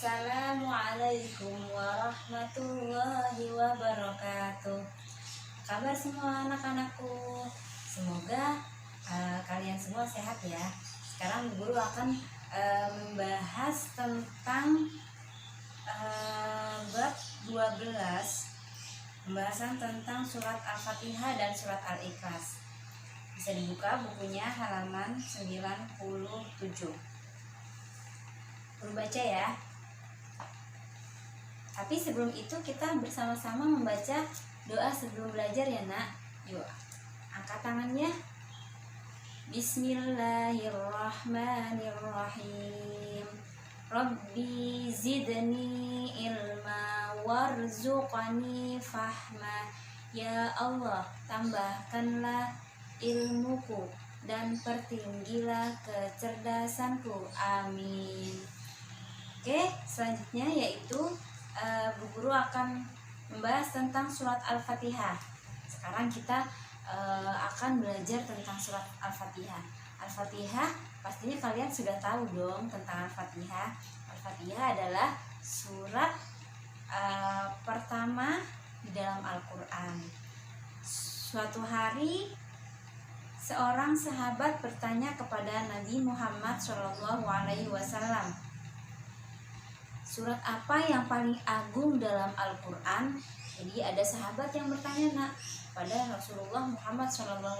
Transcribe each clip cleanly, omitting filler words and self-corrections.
Assalamualaikum warahmatullahi wabarakatuh. Kabar semua anak-anakku. Semoga kalian semua sehat ya. Sekarang guru akan membahas tentang bab 12, pembahasan tentang surat Al-Fatihah dan surat Al-Ikhlas. Bisa dibuka bukunya halaman 97. Baca ya. Tapi sebelum itu kita bersama-sama membaca doa sebelum belajar ya nak. Yuk, angkat tangannya. Bismillahirrahmanirrahim. Rabbi zidni ilma warzuqni fahma. Ya Allah, tambahkanlah ilmuku dan pertinggilah kecerdasanku. Amin. Oke, selanjutnya yaitu Bu Guru akan membahas tentang surat Al-Fatihah. Sekarang kita akan belajar tentang surat Al-Fatihah. Al-Fatihah pastinya kalian sudah tahu dong tentang Al-Fatihah. Al-Fatihah adalah surat pertama di dalam Al-Quran. Suatu hari seorang sahabat bertanya kepada Nabi Muhammad SAW, surat apa yang paling agung dalam Al-Quran? Jadi ada sahabat yang bertanya nak pada Rasulullah Muhammad SAW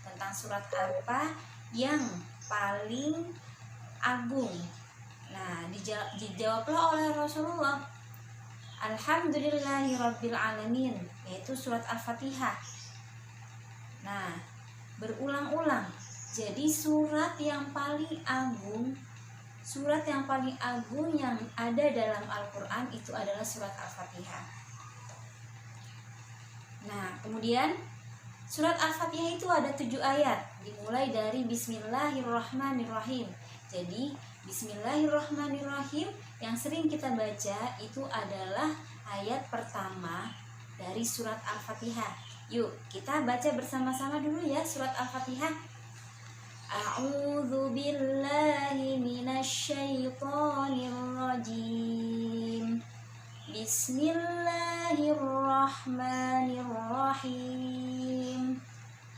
tentang surat apa yang paling agung. Nah, dijawablah oleh Rasulullah, Alhamdulillahirabbil alamin, yaitu surat Al-Fatihah. Nah, berulang-ulang. Jadi surat yang paling agung yang ada dalam Al-Quran itu adalah surat Al-Fatihah. Nah, kemudian surat Al-Fatihah itu ada 7 ayat, dimulai dari Bismillahirrahmanirrahim. Jadi Bismillahirrahmanirrahim yang sering kita baca itu adalah ayat pertama dari surat Al-Fatihah. Yuk, kita baca bersama-sama dulu ya surat Al-Fatihah. A'udzu billahi minasyaitonir rajim. Bismillahirrahmanirrahim.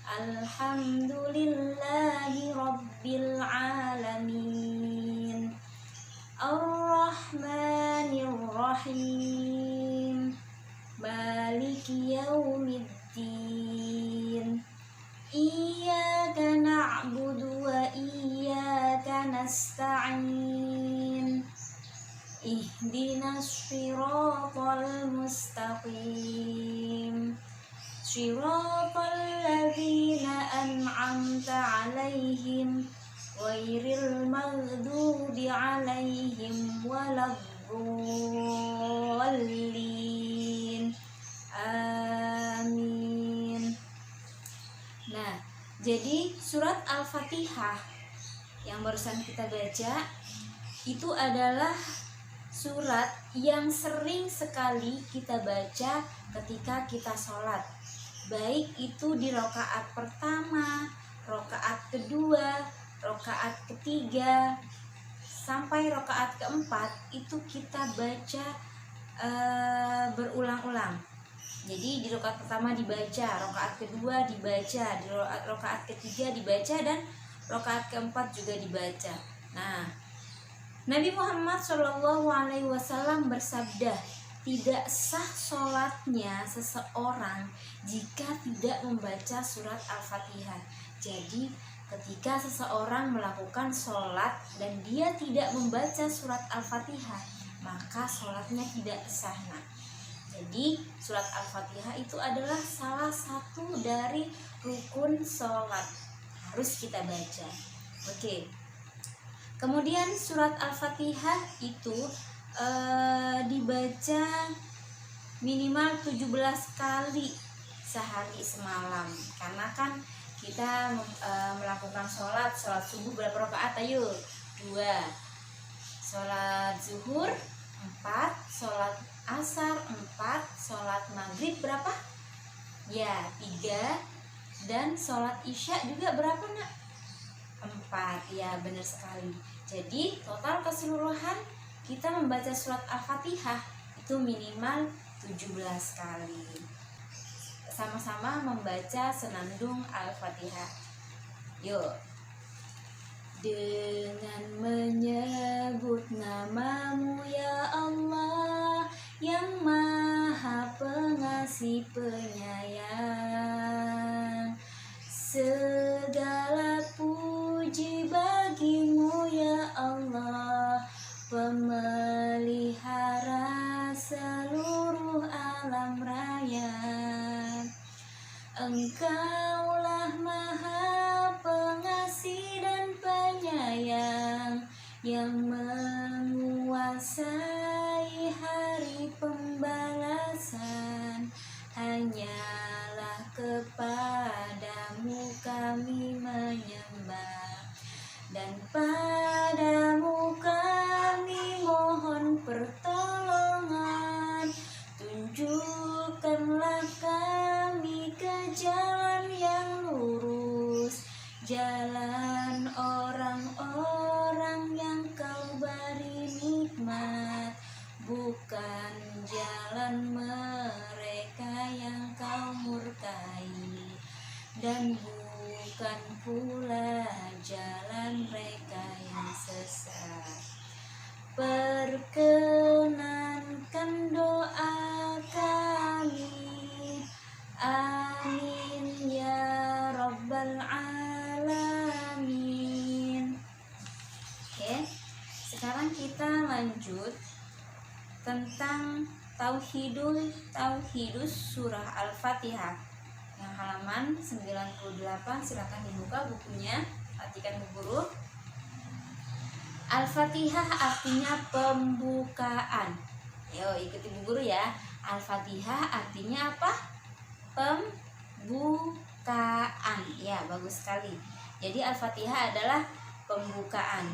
Alhamdulillahi rabbil alamin. Ar-Rahmanir-Rahim. Maliki yaumiddin. Iyyaka na'budu wa iyyaka nasta'in. Ihdinas shiratal mustaqim. Shiratal ladzina an'amta 'alaihim ghairil maghdubi 'alaihim waladdallin. Amin. Nah, jadi surat Al-Fatihah yang barusan kita baca itu adalah surat yang sering sekali kita baca ketika kita sholat, baik itu di rakaat pertama, rakaat kedua, rakaat ketiga, sampai rakaat keempat itu kita baca berulang-ulang. Jadi di rakaat pertama dibaca, rakaat kedua dibaca, di rakaat ketiga dibaca, dan rakaat keempat juga dibaca. Nah, Nabi Muhammad SAW bersabda, tidak sah sholatnya seseorang jika tidak membaca surat Al-Fatihah. Jadi ketika seseorang melakukan sholat dan dia tidak membaca surat Al-Fatihah, maka sholatnya tidak sah. Nah, jadi surat Al-Fatihah itu adalah salah satu dari rukun sholat, harus kita baca. Oke. Kemudian surat Al-Fatihah itu dibaca minimal 17 kali sehari semalam. Karena kan kita melakukan sholat subuh berapa rakaat? Ayo, 2. Sholat zuhur 4, sholat asar 4, sholat maghrib berapa? Ya, 3. Dan sholat isya juga berapa nak? 4. Ya, benar sekali. Jadi total keseluruhan kita membaca surat Al-Fatihah itu minimal 17 kali. Sama-sama membaca senandung Al-Fatihah. Yuk. Dengan menyebut namamu ya Allah, yang maha pengasih penyayang, segala puji bagimu ya Allah, pemelihara seluruh alam raya. Engkaulah maha pengasih dan penyayang, yang menguasai hari pembalasan. Hanyalah kepadamu kami menyembah, dan padamu kami mohon pertolongan. Tunjukkanlah kami ke jalan yang lurus, jalan orang-orang yang kau beri nikmat, bukan jalan mereka yang kau murkai, dan bukan pula jalan mereka yang sesat. Perkenankan doa kami, amin ya rabbal alamin. Oke, sekarang kita lanjut tentang tauhidus surah Al-Fatihah yang halaman 98. Silakan dibuka bukunya, perhatikan Bu Guru. Al-Fatihah artinya pembukaan. Yo, ikuti Bu Guru ya. Al-Fatihah artinya apa? Pembukaan. Ya, bagus sekali. Jadi Al-Fatihah adalah pembukaan.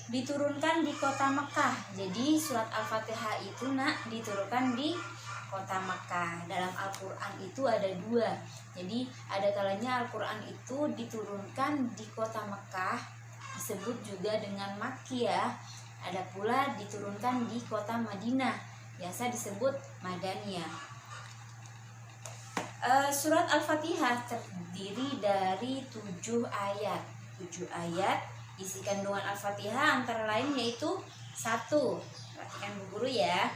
Diturunkan di kota Mekah. Jadi surat Al-Fatihah itu diturunkan di kota Mekah. Dalam Al-Quran itu ada dua. Jadi ada kalanya Al-Quran itu diturunkan di kota Mekah, disebut juga dengan Makkiyah. Ada pula diturunkan di kota Madinah, biasa disebut Madaniyah. Surat Al-Fatihah terdiri dari 7 ayat. 7 ayat isi kandungan Al-Fatihah antara lain yaitu 1. Perhatikan Bu Guru ya.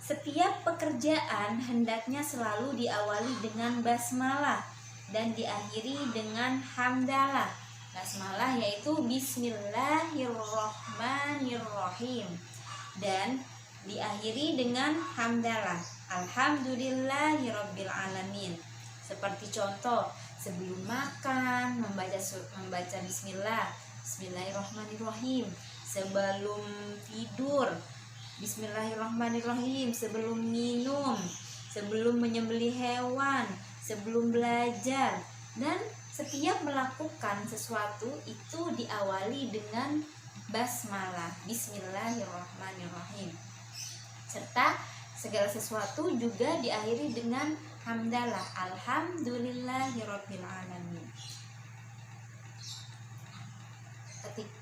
Setiap pekerjaan hendaknya selalu diawali dengan basmalah dan diakhiri dengan hamdalah. Basmalah yaitu Bismillahirrohmanirrohim dan diakhiri dengan hamdalah, Alhamdulillahirabbil alamin. Seperti contoh, sebelum makan membaca Bismillah, Bismillahirrohmanirrohim. Sebelum tidur, Bismillahirrohmanirrohim. Sebelum minum, sebelum menyembelih hewan, sebelum belajar, dan setiap melakukan sesuatu itu diawali dengan basmalah, Bismillahirrohmanirrohim. Serta segala sesuatu juga diakhiri dengan hamdalah, Alhamdulillahirabbil alamin.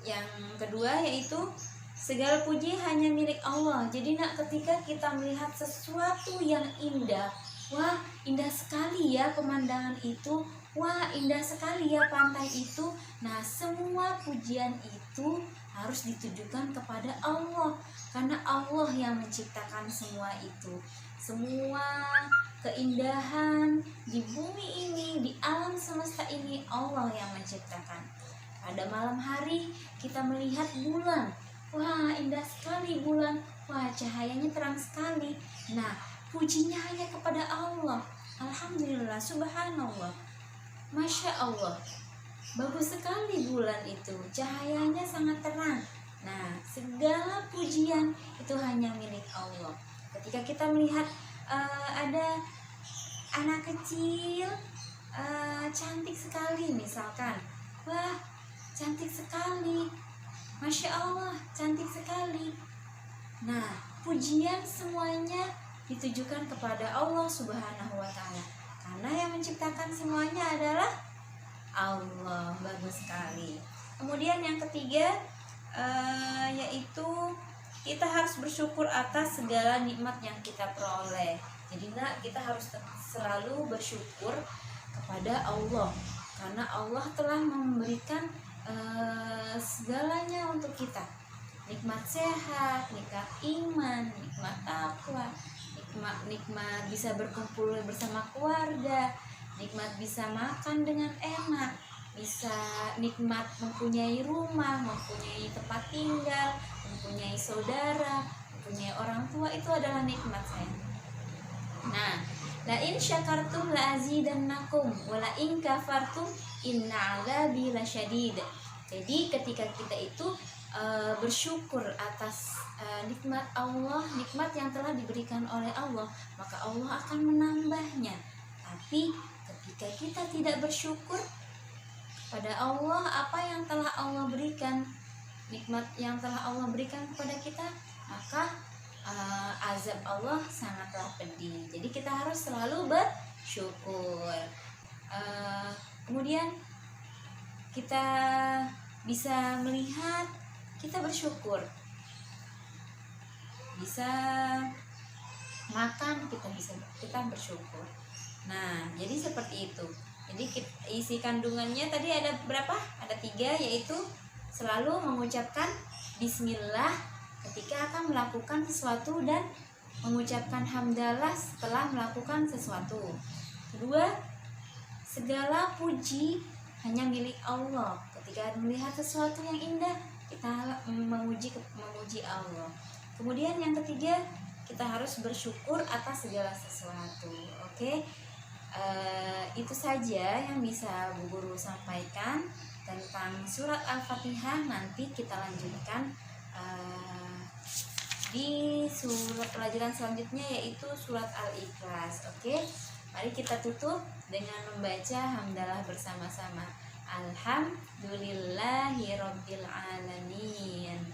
Yang kedua yaitu segala puji hanya milik Allah. Jadi ketika kita melihat sesuatu yang indah, wah indah sekali ya pemandangan itu, wah indah sekali ya pantai itu. Nah, semua pujian itu harus ditujukan kepada Allah, karena Allah yang menciptakan semua itu. Semua keindahan di bumi ini, di alam semesta ini, Allah yang menciptakan. Pada malam hari kita melihat bulan, wah indah sekali bulan, wah cahayanya terang sekali. Nah, pujinya hanya kepada Allah. Alhamdulillah, subhanallah, masya Allah, bagus sekali bulan itu, cahayanya sangat terang. Nah, segala pujian itu hanya milik Allah. Ketika kita melihat ada anak kecil cantik sekali misalkan, wah cantik sekali, masya Allah, cantik sekali. Nah, pujian semuanya ditujukan kepada Allah Subhanahu wa Ta'ala, karena yang menciptakan semuanya adalah Allah. Bagus sekali. Kemudian yang ketiga yaitu kita harus bersyukur atas segala nikmat yang kita peroleh. Jadi kita harus selalu bersyukur kepada Allah, karena Allah telah memberikan segalanya untuk kita. Nikmat sehat, nikmat iman, nikmat takwa, nikmat bisa berkumpul bersama keluarga, nikmat bisa makan dengan enak, bisa nikmat mempunyai rumah, mempunyai tempat tinggal, mempunyai saudara, mempunyai orang tua. Itu adalah nikmat, sayang. Nah, la in syakartum la azidannakum wa la in kafartum inna 'adzabi lasyadid. Jadi ketika kita itu bersyukur atas nikmat Allah, nikmat yang telah diberikan oleh Allah, maka Allah akan menambahnya. Tapi ketika kita tidak bersyukur pada Allah, apa yang telah Allah berikan, nikmat yang telah Allah berikan kepada kita, maka azab Allah sangatlah pedih. Jadi kita harus selalu bersyukur. Kemudian kita bisa melihat kita bersyukur, bisa makan, kita bersyukur. Nah, jadi seperti itu. Jadi isi kandungannya tadi ada berapa? Ada 3, yaitu selalu mengucapkan bismillah ketika akan melakukan sesuatu dan mengucapkan hamdalah setelah melakukan sesuatu. Kedua, segala puji hanya milik Allah. Ketika melihat sesuatu yang indah, kita memuji Allah. Kemudian yang ketiga, kita harus bersyukur atas segala sesuatu. Oke. Itu saja yang bisa Bu Guru sampaikan tentang surat Al-Fatihah. Nanti kita lanjutkan di surat pelajaran selanjutnya, yaitu surat Al-Ikhlas. Oke. Mari kita tutup dengan membaca hamdalah bersama-sama. Alhamdulillahirabbil alamin.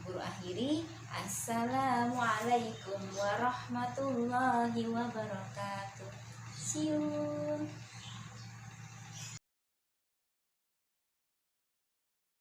Guru akhiri, assalamualaikum warahmatullahi wabarakatuh. See you.